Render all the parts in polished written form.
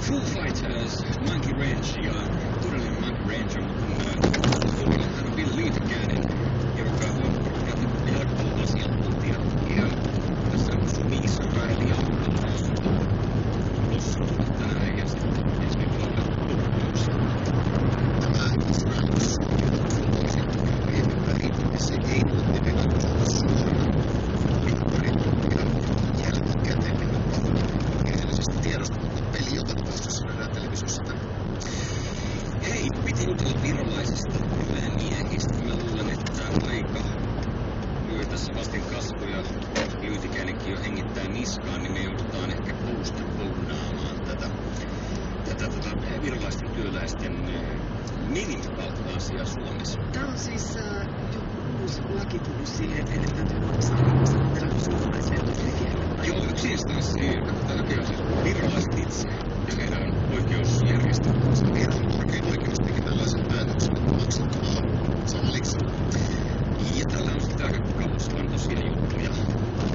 Foo Fighters, Monkey Ranch ja todellinen Monkey Ranch on hän on Bill Liedtkäinen, joka on jalkapalloasiantuntija ja tässä on Suomessa Raili tulossa tänään ja sitten ensi viikolla loppuksi. Tämä Israelissa se ei ole mitenkään suoraan jälkikäteen kirjallisesti tiedosta, mutta peli joka tapauksessa nähdään televisiossa tänään. Hei, piti jutella virolaisista miehistä. Mä luulen, että aika lyö tässä vasten kasvoja. Liedtkäinenkin jo hengittää niskaan, niin me joudutaan ehkä postponaamaan tätä virolaisten työläisten minimipalkka-asiaa Suomessa. Tämä on siis joku uusi laki tullut siihen, että heille täytyy maksaa saman verran kuin suomalaiseen työntekijälle. Joo, yksi instanssi hakee siis virolaiset itse ja heidän oikeusjärjestelmänsä. Viron korkein oikeus teki tällaisen päätöksen, että maksettavaa samaliksi. Ja tällä on sitten aika kauaskantoisia juttuja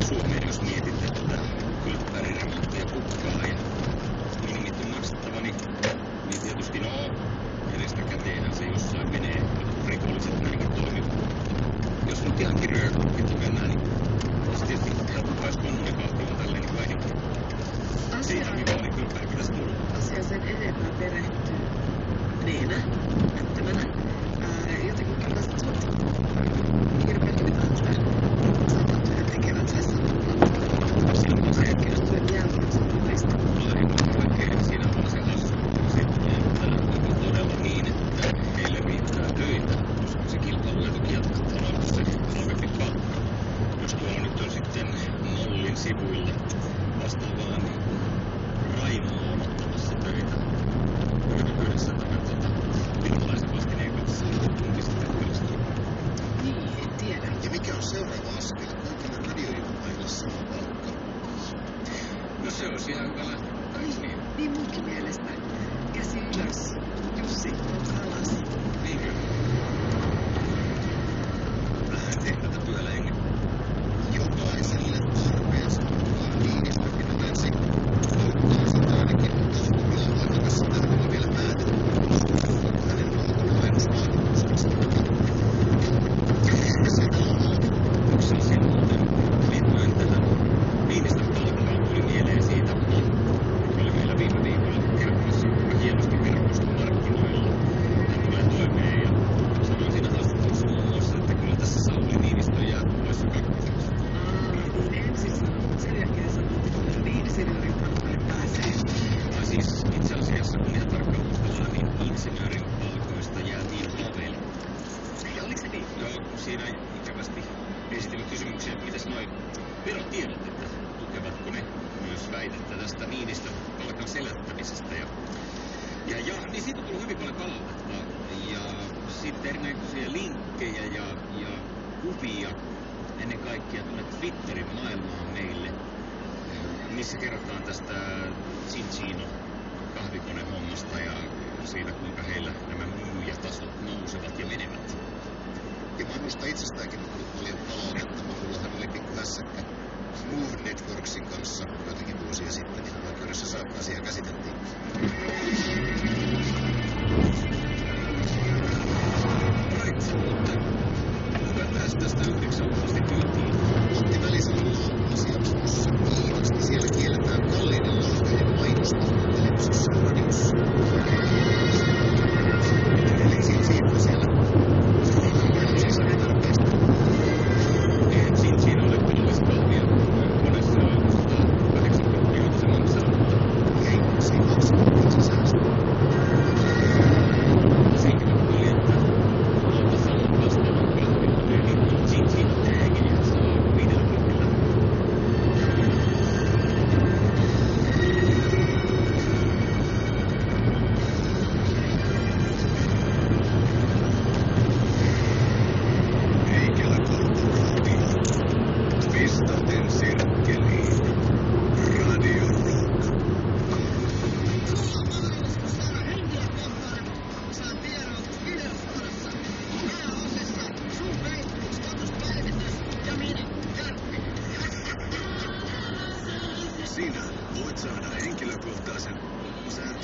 Suomeen, jos mietit, että kylppäriremonttia pukkaa ja minimit on maksettava, niin tietysti edestä käteenhän se jossain menee, rikolliset näinkin toimivat. Jos nyt ihan kirjoja kokkitu mennään, niin olisi tietysti helpompaa, jos konnunen kahvilla tälleen niin vähinkin. Siitä hyvä oli kylppäri pitäisi tulla. Asia sen enempää perehtyneenä, näyttämänä. Jotenkin kyllä sit sut hirveättä sitä satatyön tekevät saisi sanoa. Se henkilötyön jälkeen se on meistä. Aivan oikein. Siinä on se hassu sitten, että onko todella niin, että heille riittää töitä, koska se kilpailuetu jatkaa se halvempi palkka. Jos tuolla nyt on sitten Mollin sivuilla vastaavaan Raimoa odottamassa töitä yhdessä tämän virolaisen vastineen kanssa tunti sitten kyllästyy. Niin, en tiedä. Ja mikä on seuraava askel? Kaikille radioilmaille sama palkka. No se olisi ihan hyvä lähtökohta, eikö niin? Niin munkin mielestä. Käsi ylös. Jussi, alas. Niinkö? Vähän tehdä tätä työllä hengen. Jokaiselle tarpeensa mukaan Niinistökin yleensä loukkaa sitä ainakin taustumilla, vaikka tässä tähän on vielä päätetty, onko hänen valkomainusvaatimuksensa. Ja se on Yksi asia muuten liittyen tähän Niinistön palkkaan tuli mieleen siitä, joka oli meillä viime viikolla kertomassa, kuinka hienosti verkostomarkkinoilla hän tulee toimeen ja sanoi siinä haastattelussa muun muassa, että kyllä tässä Sauli Niinistö jää poissa kakkoseksi. Niin ensin sanoi, mutta sen jälkeen sanoi, että kyllä insinöörin palkalle pääsee. Tai siis itse asiassa, kun ihan tarkkaan muistellaan, niin insinöörin palkoista jäätiin Paveli. Ja oliko se niin? Joo, siinä ikävästi esitimme kysymyksiä, että mitäs noi verotiedot, että tukevatko ne myös väitettä tästä Niinistön palkan selättämisestä. Ja niin siitä on tullut hyvin paljon palautetta ja sitten erinäköisiä linkkejä ja kuvia ennen kaikkea tuonne Twitterin maailmaan meille, missä kerrotaan tästä Cincino kahvikonehommasta ja siitä, kuinka heillä nämä myyjätasot nousevat ja menevät. Ja minusta itsestäänkin on tullut paljon palautetta. Minullahan oli pikku hässäkkä Move Networksin kanssa joitakin vuosia sitten, ja oikeudessa asiaa käsiteltiin. Right, mutta hyvä päästä tästä 9 asti kyytiin. Matti Välisalalla on asiaksessa kiinnosti. Siellä kielletään kalliiden lahjojen mainostaminen televisiossa ja radiossa. Eli siitä siellä. Siis ei tarpeesta. Eihän siinä ole kunnallista kallia. Monessa on 180 euroa se maksaa. Ei, se ei maksa, mutta se säästää. Siinäkin oli, että olta saanut vastaavan kahvikoneen, niin Cincino tagin ja saa 50. Pistaten sirkkeliin. Radio Rock. Sinä voit saada henkilökohtaisen säätyy